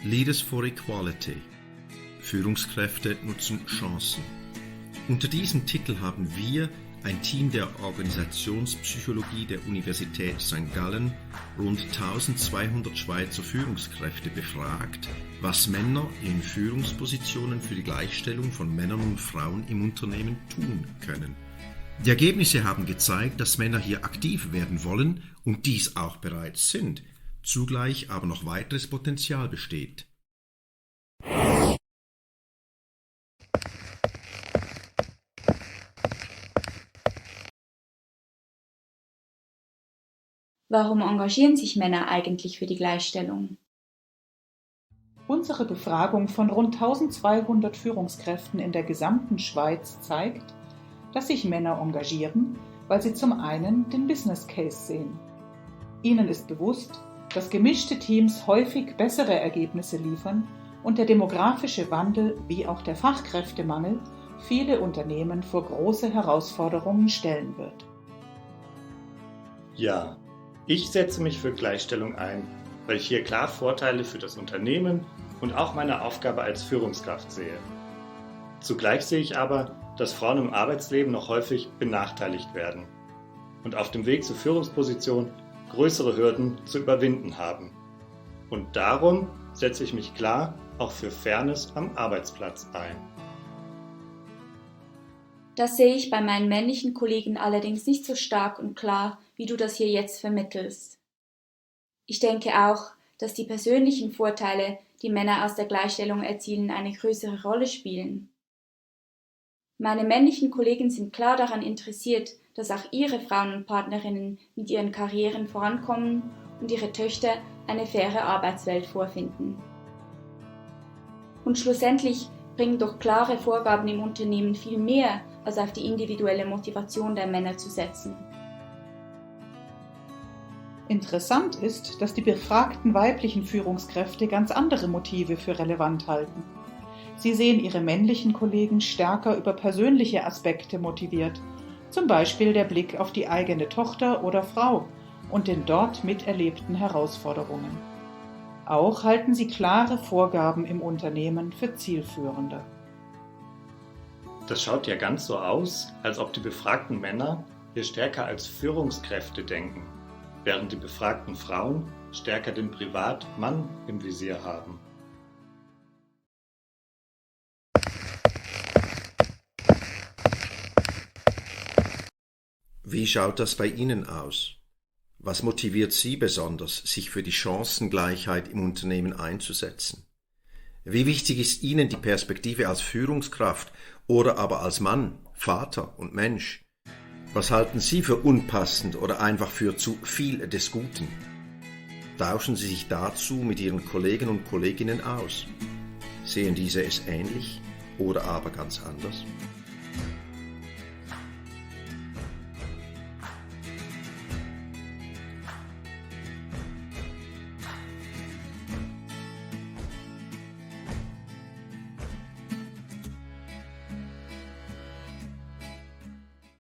Leaders for Equality. Führungskräfte nutzen Chancen. Unter diesem Titel haben wir, ein Team der Organisationspsychologie der Universität St. Gallen, rund 1200 Schweizer Führungskräfte befragt, was Männer in Führungspositionen für die Gleichstellung von Männern und Frauen im Unternehmen tun können. Die Ergebnisse haben gezeigt, dass Männer hier aktiv werden wollen und dies auch bereits sind, zugleich aber noch weiteres Potenzial besteht. Warum engagieren sich Männer eigentlich für die Gleichstellung? Unsere Befragung von rund 1200 Führungskräften in der gesamten Schweiz zeigt, dass sich Männer engagieren, weil sie zum einen den Business Case sehen. Ihnen ist bewusst, dass gemischte Teams häufig bessere Ergebnisse liefern und der demografische Wandel wie auch der Fachkräftemangel viele Unternehmen vor große Herausforderungen stellen wird. Ja, ich setze mich für Gleichstellung ein, weil ich hier klar Vorteile für das Unternehmen und auch meine Aufgabe als Führungskraft sehe. Zugleich sehe ich aber, dass Frauen im Arbeitsleben noch häufig benachteiligt werden und auf dem Weg zur Führungsposition größere Hürden zu überwinden haben. Und darum setze ich mich klar auch für Fairness am Arbeitsplatz ein. Das sehe ich bei meinen männlichen Kollegen allerdings nicht so stark und klar, wie du das hier jetzt vermittelst. Ich denke auch, dass die persönlichen Vorteile, die Männer aus der Gleichstellung erzielen, eine größere Rolle spielen. Meine männlichen Kollegen sind klar daran interessiert, dass auch ihre Frauen und Partnerinnen mit ihren Karrieren vorankommen und ihre Töchter eine faire Arbeitswelt vorfinden. Und schlussendlich bringen doch klare Vorgaben im Unternehmen viel mehr, als auf die individuelle Motivation der Männer zu setzen. Interessant ist, dass die befragten weiblichen Führungskräfte ganz andere Motive für relevant halten. Sie sehen ihre männlichen Kollegen stärker über persönliche Aspekte motiviert, zum Beispiel der Blick auf die eigene Tochter oder Frau und den dort miterlebten Herausforderungen. Auch halten sie klare Vorgaben im Unternehmen für zielführender. Das schaut ja ganz so aus, als ob die befragten Männer hier stärker als Führungskräfte denken, während die befragten Frauen stärker den Privatmann im Visier haben. Wie schaut das bei Ihnen aus? Was motiviert Sie besonders, sich für die Chancengleichheit im Unternehmen einzusetzen? Wie wichtig ist Ihnen die Perspektive als Führungskraft oder aber als Mann, Vater und Mensch? Was halten Sie für unpassend oder einfach für zu viel des Guten? Tauschen Sie sich dazu mit Ihren Kollegen und Kolleginnen aus. Sehen diese es ähnlich oder aber ganz anders?